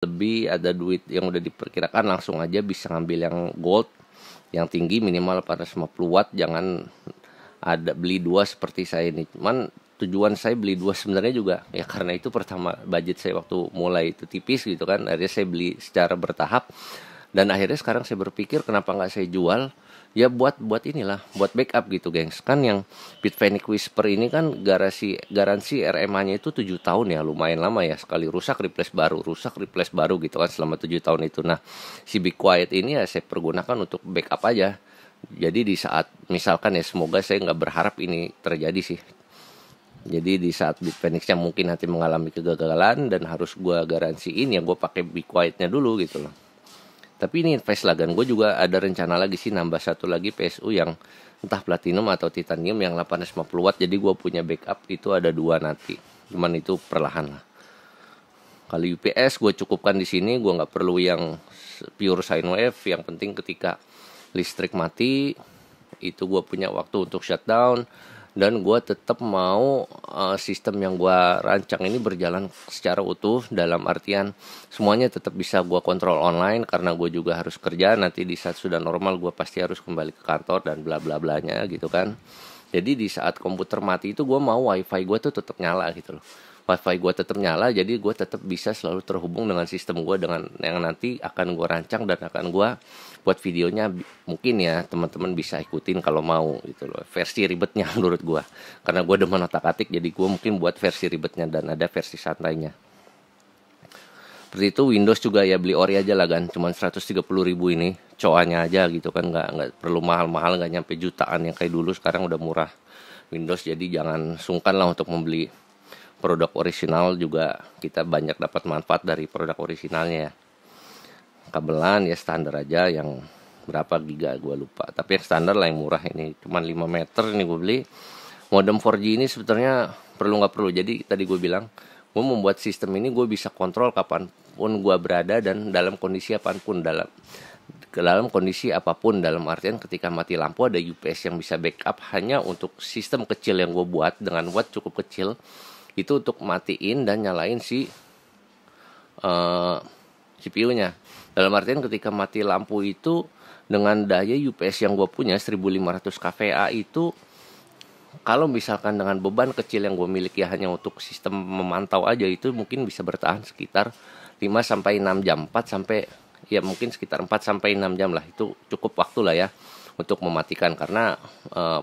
lebih ada duit yang udah diperkirakan, langsung aja bisa ngambil yang gold yang tinggi minimal 450 watt, jangan ada beli dua seperti saya ini. Cuman tujuan saya beli dua sebenarnya juga ya karena itu pertama budget saya waktu mulai itu tipis gitu kan, akhirnya saya beli secara bertahap. Dan akhirnya sekarang saya berpikir kenapa nggak saya jual, ya buat inilah, buat backup gitu gengs. Kan yang Bitfenix Whisper ini kan garansi RMA-nya itu 7 tahun ya, lumayan lama ya, sekali rusak replace baru gitu kan selama 7 tahun itu. Nah si Be Quiet ini ya saya pergunakan untuk backup aja. Jadi di saat misalkan ya, semoga saya nggak berharap ini terjadi sih, jadi di saat Bitfenix yang mungkin nanti mengalami kegagalan dan harus gue garansiin, ya gue pakai Be Quiet-nya dulu gitu loh. Tapi ini invest lah, dan gue juga ada rencana lagi sih nambah satu lagi PSU yang entah platinum atau titanium yang 850 watt. Jadi gue punya backup itu ada dua nanti. Cuman itu perlahan lah. Kalau UPS gue cukupkan di sini, gue nggak perlu yang pure sine wave. Yang penting ketika listrik mati itu gue punya waktu untuk shutdown. Dan gue tetap mau sistem yang gue rancang ini berjalan secara utuh, dalam artian semuanya tetap bisa gue kontrol online, karena gue juga harus kerja. Nanti di saat sudah normal gue pasti harus kembali ke kantor dan bla bla blanya gitu kan. Jadi di saat komputer mati itu gue mau wifi gue tuh tetap nyala gitu loh. Wifi gue tetap nyala, jadi gue tetap bisa selalu terhubung dengan sistem gue, dengan yang nanti akan gue rancang dan akan gue buat videonya. Mungkin ya teman-teman bisa ikutin kalau mau gitu loh, versi ribetnya menurut gue, karena gue demen otak-atik, jadi gue mungkin buat versi ribetnya dan ada versi santainya. Seperti itu. Windows juga ya beli ori aja lah kan, cuman 130.000 ini coanya aja gitu kan, nggak perlu mahal-mahal, nggak nyampe jutaan yang kayak dulu, sekarang udah murah Windows. Jadi jangan sungkan lah untuk membeli produk orisinal, juga kita banyak dapat manfaat dari produk orisinalnya ya. Kabelan ya standar aja, yang berapa giga gue lupa, tapi yang standar lah yang murah ini, cuman 5 meter ini gue beli. Modem 4G ini sebetulnya perlu nggak perlu. Jadi tadi gue bilang gue membuat sistem ini gue bisa kontrol kapanpun gue berada dan dalam kondisi apapun, dalam kondisi apapun, dalam artian ketika mati lampu ada UPS yang bisa backup hanya untuk sistem kecil yang gue buat dengan watt cukup kecil, itu untuk matiin dan nyalain si CPU-nya. Dalam artian ketika mati lampu itu dengan daya UPS yang gue punya 1500 kVA itu, kalau misalkan dengan beban kecil yang gue miliki hanya untuk sistem memantau aja, itu mungkin bisa bertahan sekitar 5-6 jam, 4 sampai ya mungkin sekitar 4-6 jam lah. Itu cukup waktu lah ya untuk mematikan, karena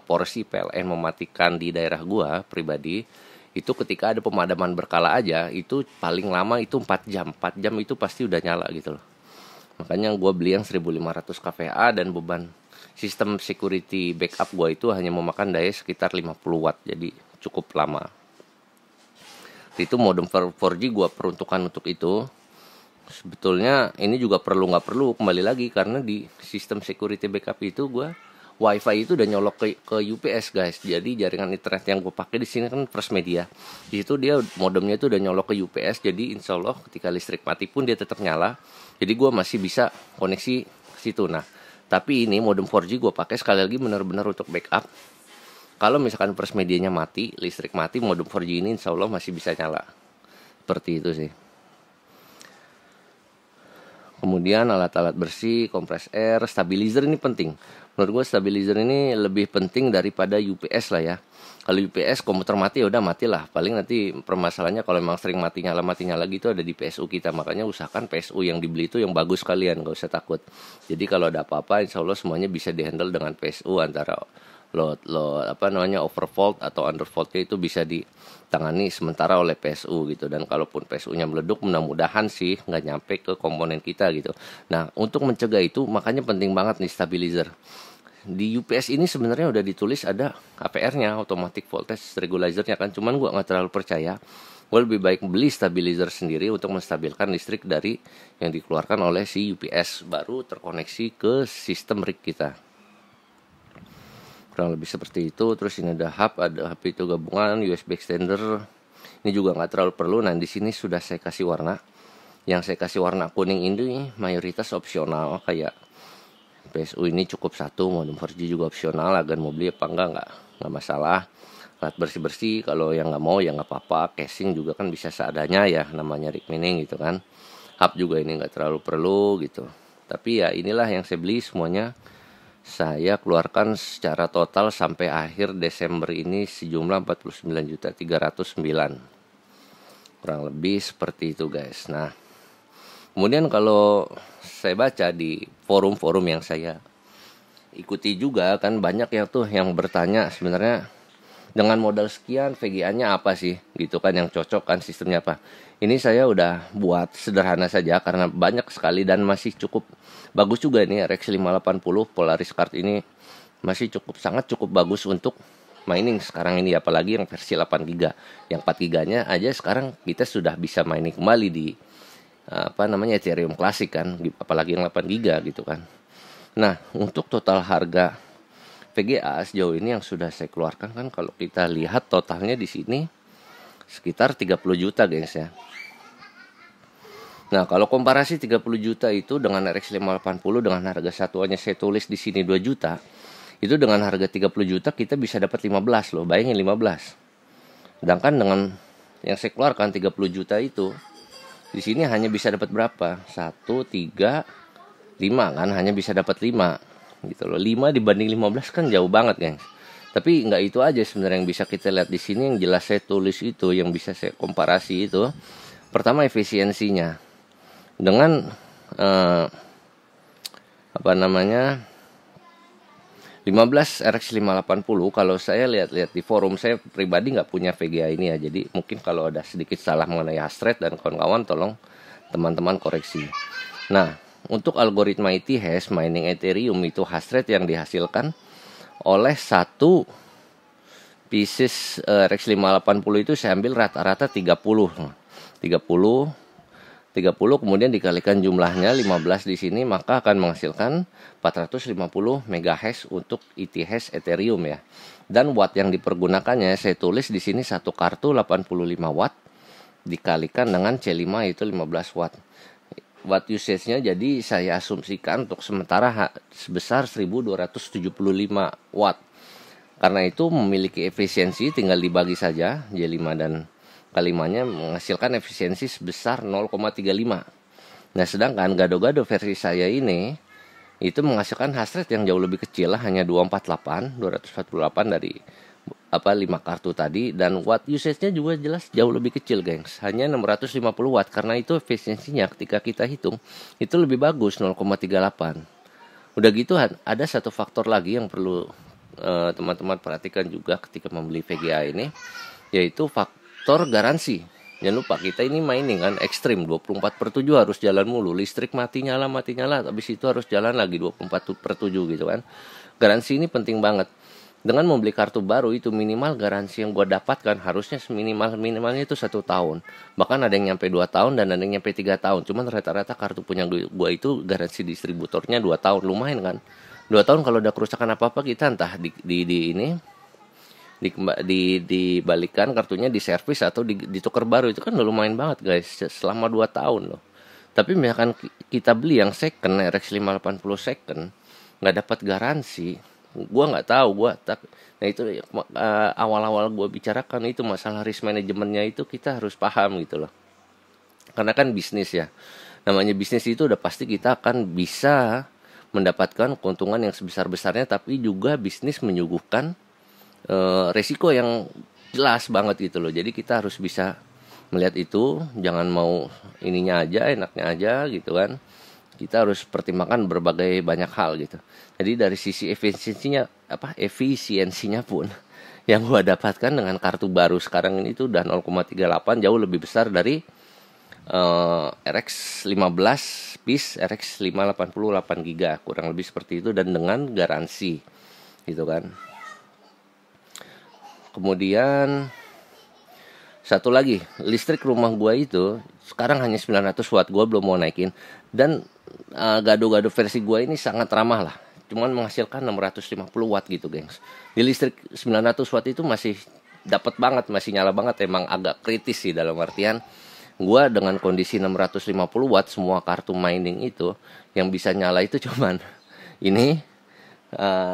porsi PLN mematikan di daerah gue pribadi itu ketika ada pemadaman berkala aja, itu paling lama itu 4 jam. 4 jam itu pasti udah nyala gitu loh. Makanya gue beli yang 1500 kVA dan beban sistem security backup gue itu hanya memakan daya sekitar 50 watt. Jadi cukup lama. Itu modem 4G gue peruntukan untuk itu. Sebetulnya ini juga perlu nggak perlu kembali lagi, karena di sistem security backup itu gue WiFi itu udah nyolok ke UPS guys. Jadi jaringan internet yang gue pakai di sini kan First Media. Di situ dia modemnya itu udah nyolok ke UPS. Jadi insya Allah ketika listrik mati pun dia tetap nyala. Jadi gue masih bisa koneksi ke situ. Nah, tapi ini modem 4G gue pakai sekali lagi benar-benar untuk backup. Kalau misalkan First Medianya mati, listrik mati, modem 4G ini insya Allah masih bisa nyala. Seperti itu sih. Kemudian alat-alat bersih, kompres air, stabilizer ini penting. Menurut gue stabilizer ini lebih penting daripada UPS lah ya. Kalau UPS komputer mati ya udah matilah. Paling nanti permasalahannya kalau memang sering mati nyala lagi itu ada di PSU kita. Makanya usahakan PSU yang dibeli itu yang bagus kalian, gak usah takut. Jadi kalau ada apa-apa insya Allah semuanya bisa dihandle dengan PSU, antara overvolt atau undervoltnya itu bisa ditangani sementara oleh PSU gitu. Dan kalaupun PSU-nya meleduk, mudah-mudahan sih nggak nyampe ke komponen kita gitu. Nah, untuk mencegah itu makanya penting banget nih stabilizer. Di UPS ini sebenarnya udah ditulis ada APR-nya, automatic voltage regulator-nya kan, cuman gue nggak terlalu percaya. Gue lebih baik beli stabilizer sendiri untuk menstabilkan listrik dari yang dikeluarkan oleh si UPS, baru terkoneksi ke sistem rig kita. Kurang lebih seperti itu. Terus ini ada hub itu gabungan, USB extender. Ini juga nggak terlalu perlu. Nah di sini sudah saya kasih warna. Yang saya kasih warna kuning ini mayoritas opsional, kayak PSU ini cukup satu, modem 4G juga opsional. Agan mau beli apa nggak masalah. Alat bersih kalau yang nggak mau ya nggak apa-apa. Casing juga kan bisa seadanya ya, namanya rig mining gitu kan. hub juga ini nggak terlalu perlu gitu. Tapi ya inilah yang saya beli semuanya. Saya keluarkan secara total sampai akhir Desember ini sejumlah 49.309. Kurang lebih seperti itu guys. Nah, kemudian kalau saya baca di forum-forum yang saya ikuti juga kan banyak ya tuh yang bertanya sebenarnya dengan modal sekian VGA-nya apa sih gitu kan, yang cocok kan sistemnya apa. Ini saya udah buat sederhana saja karena banyak sekali dan masih cukup bagus juga nih RX 580 Polaris card ini, masih sangat cukup bagus untuk mining sekarang ini, apalagi yang versi 8GB. Yang 4GB-nya aja sekarang kita sudah bisa mining kembali di Ethereum Classic kan, apalagi yang 8GB gitu kan. Nah, untuk total harga VGA sejauh ini yang sudah saya keluarkan kan, kalau kita lihat totalnya di sini sekitar 30 juta guys ya. Nah, kalau komparasi 30 juta itu dengan RX 580 dengan harga satuannya saya tulis di sini 2 juta. Itu dengan harga 30 juta kita bisa dapat 15 loh, bayangin 15. Sedangkan dengan yang saya keluarkan 30 juta itu di sini hanya bisa dapat berapa? 1 3 5 kan, hanya bisa dapat 5 gitu loh. 5 dibanding 15 kan jauh banget, guys. Tapi nggak itu aja sebenarnya yang bisa kita lihat di sini, yang jelas saya tulis itu, yang bisa saya komparasi itu. Pertama efisiensinya. Dengan 15 RX 580, kalau saya lihat-lihat di forum, saya pribadi nggak punya VGA ini ya, jadi mungkin kalau ada sedikit salah mengenai hash rate dan kawan-kawan tolong teman-teman koreksi. Nah, untuk algoritma ETH mining Ethereum itu hash rate yang dihasilkan oleh satu pieces RX 580 itu saya ambil rata-rata 30 kemudian dikalikan jumlahnya 15 di sini, maka akan menghasilkan 450 MHz untuk ETH Ethereum ya. Dan watt yang dipergunakannya saya tulis di sini satu kartu 85 watt dikalikan dengan C5 itu 15 watt. Watt usage-nya jadi saya asumsikan untuk sementara sebesar 1275 watt. Karena itu memiliki efisiensi tinggal dibagi saja J5 dan K5-nya menghasilkan efisiensi sebesar 0,35. Nah, sedangkan gado-gado versi saya ini itu menghasilkan hash rate yang jauh lebih kecil, hanya 248 dari 5 kartu tadi, dan watt usage-nya juga jelas jauh lebih kecil, gengs. Hanya 650 watt karena itu efisiensinya ketika kita hitung itu lebih bagus 0,38. Udah gitu ada satu faktor lagi yang perlu teman-teman perhatikan juga ketika membeli VGA ini, yaitu faktor garansi. Jangan lupa kita ini mining kan ekstrim, 24/7 harus jalan mulu, listrik mati nyala habis itu harus jalan lagi 24/7 gitu kan. Garansi ini penting banget. Dengan membeli kartu baru itu minimal garansi yang gue dapatkan harusnya minimalnya itu 1 tahun. Bahkan ada yang nyampe 2 tahun dan ada yang nyampe 3 tahun. Cuman rata-rata kartu punya gue itu garansi distributornya 2 tahun, lumayan kan. 2 tahun kalau ada kerusakan apa-apa kita entah dibalikan kartunya, diservis atau ditukar baru, itu kan udah lumayan banget guys selama 2 tahun loh. Tapi misalkan kita beli yang second RX 580 second nggak dapat garansi, gua nggak tahu nah itu awal-awal gua bicarakan itu masalah risk manajemennya itu kita harus paham gitu loh. Karena kan bisnis ya, namanya bisnis itu udah pasti kita akan bisa mendapatkan keuntungan yang sebesar-besarnya, tapi juga bisnis menyuguhkan resiko yang jelas banget gitu loh. Jadi kita harus bisa melihat itu, jangan mau ininya aja, enaknya aja gitu kan. Kita harus pertimbangkan berbagai banyak hal gitu. Jadi dari sisi efisiensinya pun yang gua dapatkan dengan kartu baru sekarang ini tuh udah 0,38, jauh lebih besar dari RX 15 piece RX 580 8GB, kurang lebih seperti itu, dan dengan garansi gitu kan. Kemudian satu lagi, listrik rumah gua itu sekarang hanya 900 watt, gua belum mau naikin. Dan gado-gado versi gua ini sangat ramah lah, cuman menghasilkan 650 watt gitu gengs. Di listrik 900 watt itu masih dapat banget, masih nyala banget. Emang agak kritis sih, dalam artian gua dengan kondisi 650 watt semua kartu mining itu yang bisa nyala itu cuman ini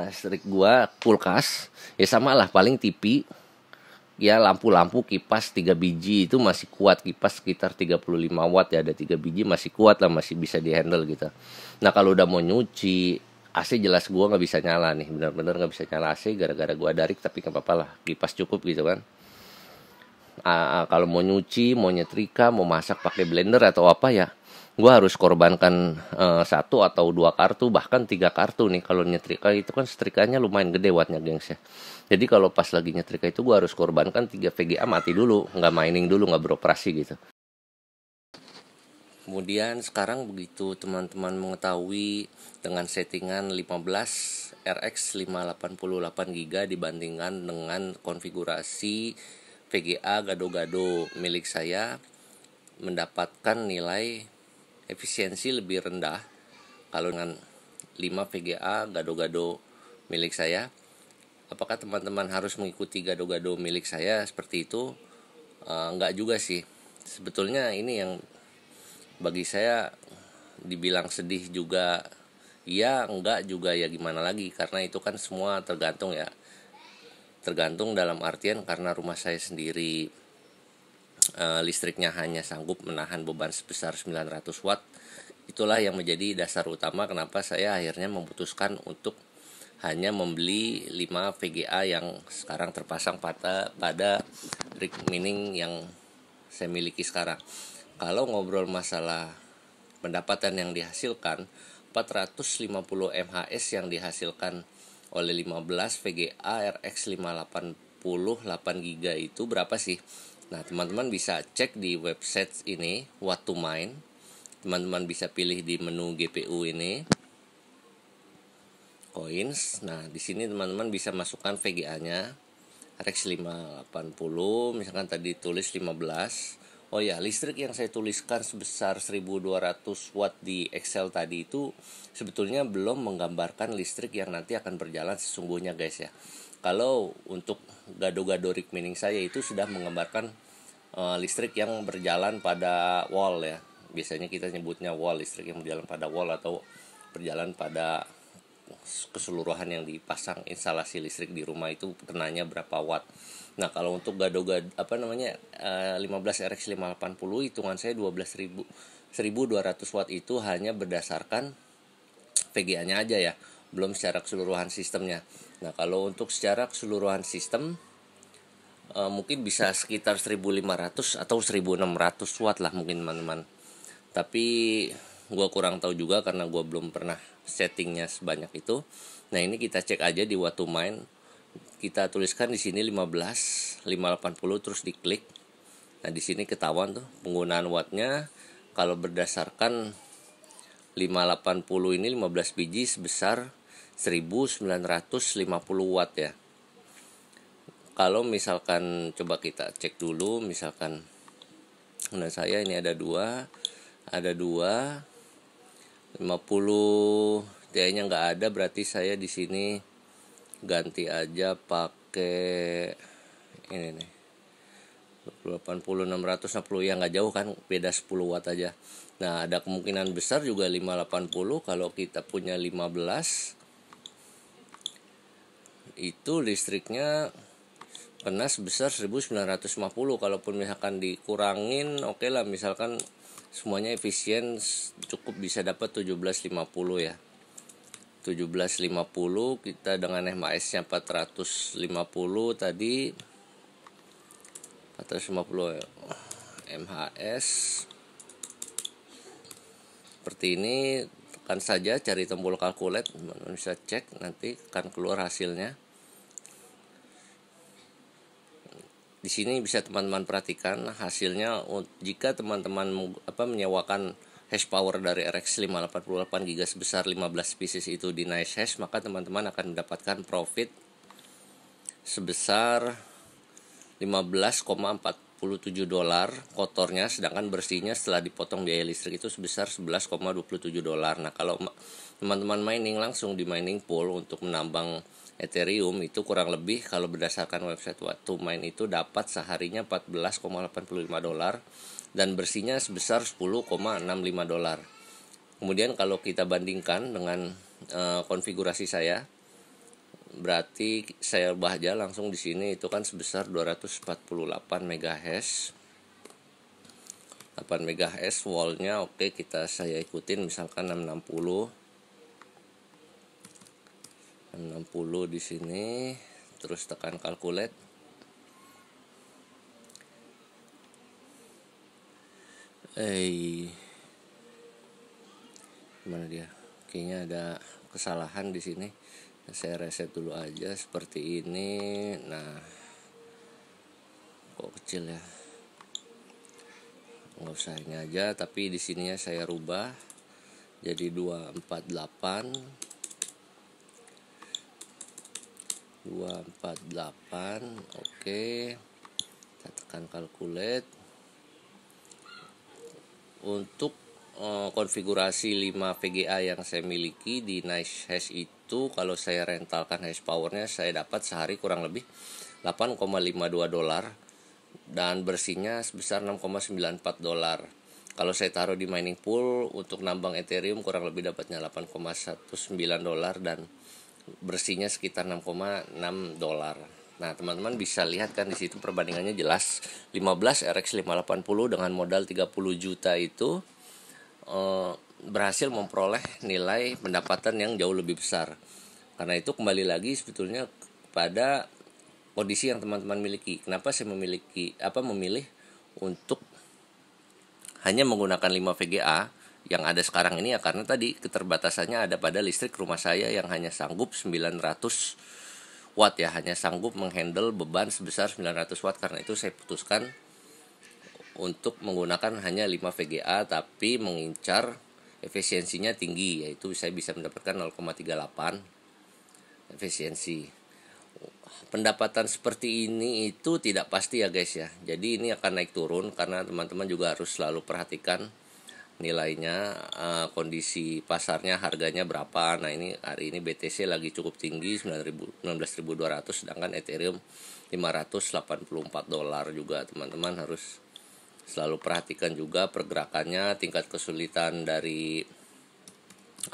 listrik gua, kulkas ya sama lah, paling TV ya lampu-lampu kipas 3 biji itu masih kuat, kipas sekitar 35 watt ya, ada 3 biji masih kuat lah, masih bisa dihandle gitu. Nah kalau udah mau nyuci, AC jelas gua nggak bisa nyala nih, benar-benar nggak bisa nyala AC gara-gara gua darik, tapi nggak apa-apa lah, kipas cukup gitu kan. Kalau mau nyuci, mau nyetrika, mau masak pakai blender atau apa ya, gua harus korbankan satu atau dua kartu, bahkan tiga kartu nih. Kalau nyetrika itu kan setrikanya lumayan gede wattnya gengs ya. Jadi kalau pas lagi nyetrika itu gua harus korbankan 3 VGA mati dulu, nggak mining dulu, nggak beroperasi gitu. Kemudian sekarang begitu teman-teman mengetahui dengan settingan 15 RX 588 GB dibandingkan dengan konfigurasi VGA gado-gado milik saya, mendapatkan nilai efisiensi lebih rendah kalau dengan 5 VGA gado-gado milik saya. Apakah teman-teman harus mengikuti gado-gado milik saya seperti itu? Enggak juga sih. Sebetulnya ini yang bagi saya dibilang sedih juga, ya enggak juga, ya gimana lagi, karena itu kan semua tergantung ya. Tergantung dalam artian karena rumah saya sendiri listriknya hanya sanggup menahan beban sebesar 900 watt. Itulah yang menjadi dasar utama kenapa saya akhirnya memutuskan untuk hanya membeli 5 VGA yang sekarang terpasang pada rig mining yang saya miliki sekarang. Kalau ngobrol masalah pendapatan yang dihasilkan, 450 MHz yang dihasilkan oleh 15 VGA RX 588 GB itu berapa sih? Nah, teman-teman bisa cek di website ini, What to Mine. Teman-teman bisa pilih di menu GPU ini, coins. Nah, di sini teman-teman bisa masukkan VGA-nya RX 580, misalkan tadi tulis 15. Oh ya, listrik yang saya tuliskan sebesar 1200 watt di Excel tadi itu sebetulnya belum menggambarkan listrik yang nanti akan berjalan sesungguhnya guys ya. Kalau untuk gado-gado rig mining saya itu sudah menggambarkan listrik yang berjalan pada wall ya. Biasanya kita nyebutnya wall, listrik yang berjalan pada wall atau berjalan pada keseluruhan yang dipasang instalasi listrik di rumah itu kenanya berapa watt. Nah, kalau untuk gado-gado 15 RX 580 hitungan saya 12.200 watt itu hanya berdasarkan VGA-nya aja ya, belum secara keseluruhan sistemnya. Nah, kalau untuk secara keseluruhan sistem mungkin bisa sekitar 1.500 atau 1.600 watt lah mungkin teman-teman. Tapi gue kurang tahu juga karena gue belum pernah settingnya sebanyak itu. Nah, ini kita cek aja di What to Mine. Kita tuliskan di sini 15 580 terus diklik. Nah, di sini ketahuan tuh penggunaan wattnya. Kalau berdasarkan 580 ini 15 biji sebesar 1950 watt ya. Kalau misalkan coba kita cek dulu, misalkan nah saya ini ada 50 TI-nya nggak ada, berarti saya di sini ganti aja pakai ini nih 80 660 ya, nggak jauh kan, beda 10 watt aja. Nah, ada kemungkinan besar juga 580 kalau kita punya 15 itu listriknya kena sebesar 1950. Kalaupun misalkan dikurangin oke lah, misalkan semuanya efisien cukup bisa dapat 1750 ya. 1750 kita dengan MHS-nya 450 tadi 450 MHS seperti ini. Tekan saja cari tombol calculate, teman-teman bisa cek nanti akan keluar hasilnya. Di sini bisa teman-teman perhatikan hasilnya. Jika teman-teman menyewakan hash power dari RX 588 GB sebesar 15 pieces itu di nice hash, maka teman-teman akan mendapatkan profit sebesar 15,47 dolar kotornya, sedangkan bersihnya setelah dipotong biaya listrik itu sebesar 11,27 dolar. Nah, kalau teman-teman mining langsung di mining pool untuk menambang Ethereum itu kurang lebih kalau berdasarkan website What to Mine itu dapat seharinya 14,85 dolar dan bersihnya sebesar 10,65 dolar. Kemudian kalau kita bandingkan dengan konfigurasi saya berarti saya ubah aja langsung di sini, itu kan sebesar 248 MHz. 8 MHz wallnya oke, saya ikutin misalkan 660 di sini, terus tekan calculate. Mana dia? Kayaknya ada kesalahan di sini. Saya reset dulu aja seperti ini. Nah, kok kecil ya? Nggak usah ini aja, tapi di sininya saya rubah jadi 248. Oke. Kita tekan calculate. Untuk konfigurasi 5 VGA yang saya miliki di Nice Hash itu, kalau saya rentalkan hash powernya, saya dapat sehari kurang lebih $8,52 dan bersihnya sebesar $6,94. Kalau saya taruh di mining pool untuk nambang Ethereum, kurang lebih dapatnya $8,19 dan bersihnya sekitar $6,6. Nah, teman-teman bisa lihat kan di situ perbandingannya jelas. 15 RX 580 dengan modal 30 juta itu berhasil memperoleh nilai pendapatan yang jauh lebih besar. Karena itu kembali lagi sebetulnya pada kondisi yang teman-teman miliki. Kenapa saya memilih untuk hanya menggunakan 5 VGA yang ada sekarang ini ya, karena tadi keterbatasannya ada pada listrik rumah saya yang hanya sanggup 900 watt ya, hanya sanggup menghandle beban sebesar 900 watt. Karena itu saya putuskan untuk menggunakan hanya 5 VGA tapi mengincar efisiensinya tinggi, yaitu saya bisa mendapatkan 0,38 efisiensi. Pendapatan seperti ini itu tidak pasti ya guys ya. Jadi ini akan naik turun karena teman-teman juga harus selalu perhatikan nilainya, kondisi pasarnya, harganya berapa. Nah, ini hari ini BTC lagi cukup tinggi 19.200, sedangkan Ethereum $584 juga. Teman-teman harus selalu perhatikan juga pergerakannya, tingkat kesulitan dari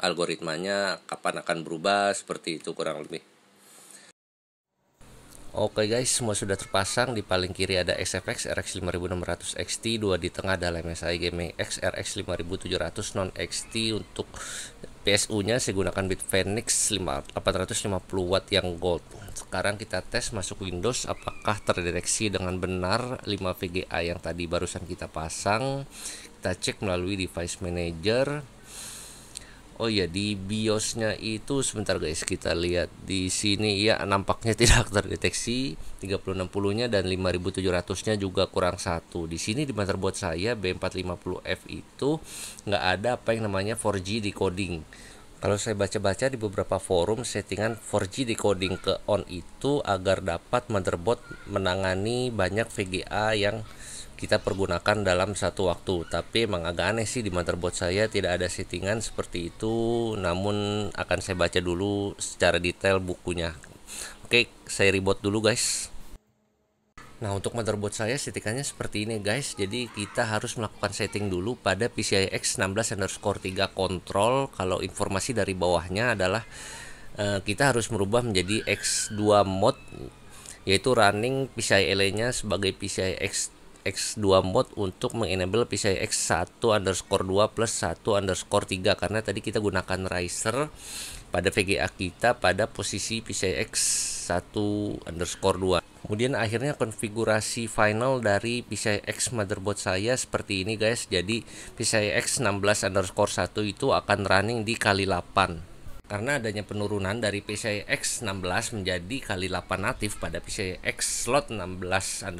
algoritmanya, kapan akan berubah, seperti itu kurang lebih. Oke guys, semua sudah terpasang. Di paling kiri ada XFX RX 5600 XT, 2 di tengah adalah MSI Gaming X RX 5700 non XT. Untuk PSU nya saya gunakan Bitfinex 850 watt yang gold. Sekarang kita tes masuk Windows apakah terdeteksi dengan benar 5 VGA yang tadi barusan kita pasang. Kita cek melalui device manager. Oh iya, di BIOS-nya itu sebentar guys, kita lihat di sini ya, nampaknya tidak terdeteksi 3060-nya dan 5700-nya juga kurang satu. Di sini di motherboard saya B450F itu nggak ada apa yang namanya 4G decoding. Kalau saya baca-baca di beberapa forum, settingan 4G decoding ke on itu agar dapat motherboard menangani banyak VGA yang kita pergunakan dalam satu waktu. Tapi emang agak aneh sih, di motherboard saya tidak ada settingan seperti itu. Namun akan saya baca dulu secara detail bukunya. Oke, saya reboot dulu guys. Nah, untuk motherboard saya settingannya seperti ini guys. Jadi kita harus melakukan setting dulu pada PCI X16_3 control. Kalau informasi dari bawahnya adalah kita harus merubah menjadi X2 mode, yaitu running PCI LA nya sebagai PCI X2 mode untuk mengenable PCI X1_2 plus 1_3, karena tadi kita gunakan riser pada VGA kita pada posisi PCI X1_2. Kemudian akhirnya konfigurasi final dari PCI X motherboard saya seperti ini guys. Jadi PCI X16_1 itu akan running di kali 8. Karena adanya penurunan dari PCI X16 menjadi kali 8 natif pada PCI X slot 16_1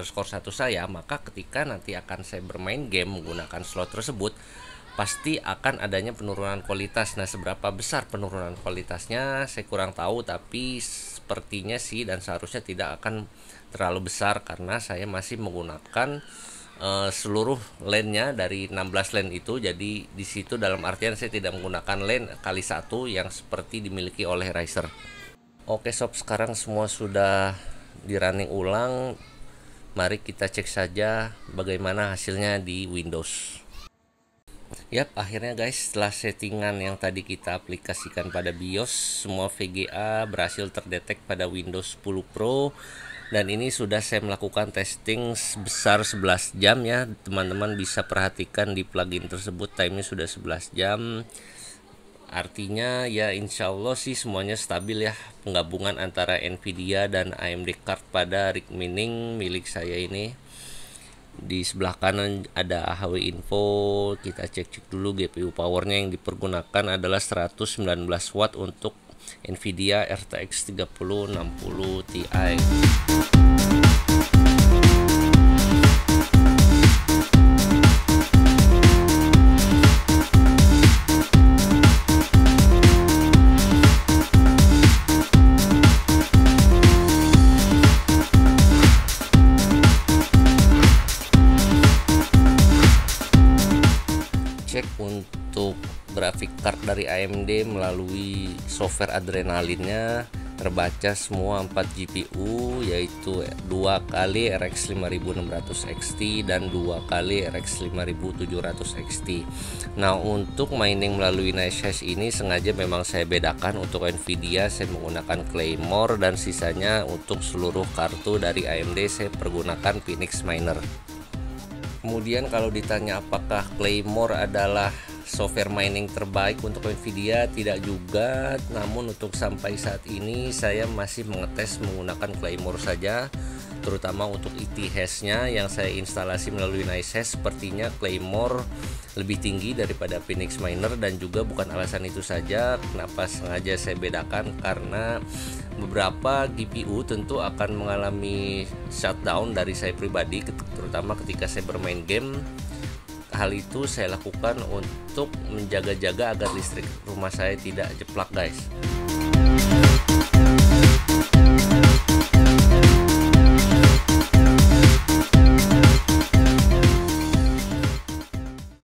saya, maka ketika nanti akan saya bermain game menggunakan slot tersebut, pasti akan adanya penurunan kualitas. Nah, seberapa besar penurunan kualitasnya saya kurang tahu, tapi sepertinya sih dan seharusnya tidak akan terlalu besar karena saya masih menggunakan seluruh lane-nya dari 16 lane itu. Jadi di situ dalam artian saya tidak menggunakan lane kali 1 yang seperti dimiliki oleh Riser. Oke sob, sekarang semua sudah di running ulang. Mari kita cek saja bagaimana hasilnya di Windows. Yap, akhirnya guys, setelah settingan yang tadi kita aplikasikan pada BIOS, semua VGA berhasil terdetek pada Windows 10 Pro. Dan ini sudah saya melakukan testing sebesar 11 jam ya. Teman-teman bisa perhatikan di plugin tersebut timenya sudah 11 jam. Artinya ya insya Allah sih semuanya stabil ya. Penggabungan antara Nvidia dan AMD card pada rig mining milik saya ini. Di sebelah kanan ada AHW info. Kita cek dulu GPU powernya yang dipergunakan adalah 119 watt untuk Nvidia RTX 3060 Ti. Cek untuk grafik card dari AMD melalui software Adrenalinnya, terbaca semua 4 GPU, yaitu 2 kali RX 5600 XT dan 2 kali RX 5700 XT. Nah, untuk mining melalui NiceHash ini sengaja memang saya bedakan. Untuk Nvidia saya menggunakan Claymore, dan sisanya untuk seluruh kartu dari AMD saya pergunakan Phoenix Miner. Kemudian kalau ditanya apakah Claymore adalah software mining terbaik untuk Nvidia, tidak juga. Namun untuk sampai saat ini saya masih mengetes menggunakan Claymore saja, terutama untuk ET hash-nya yang saya instalasi melalui NiceHash. Sepertinya Claymore lebih tinggi daripada Phoenix Miner, dan juga bukan alasan itu saja kenapa sengaja saya bedakan, karena beberapa GPU tentu akan mengalami shutdown dari saya pribadi, terutama ketika saya bermain game. Hal itu saya lakukan untuk menjaga-jaga agar listrik rumah saya tidak jeplak guys.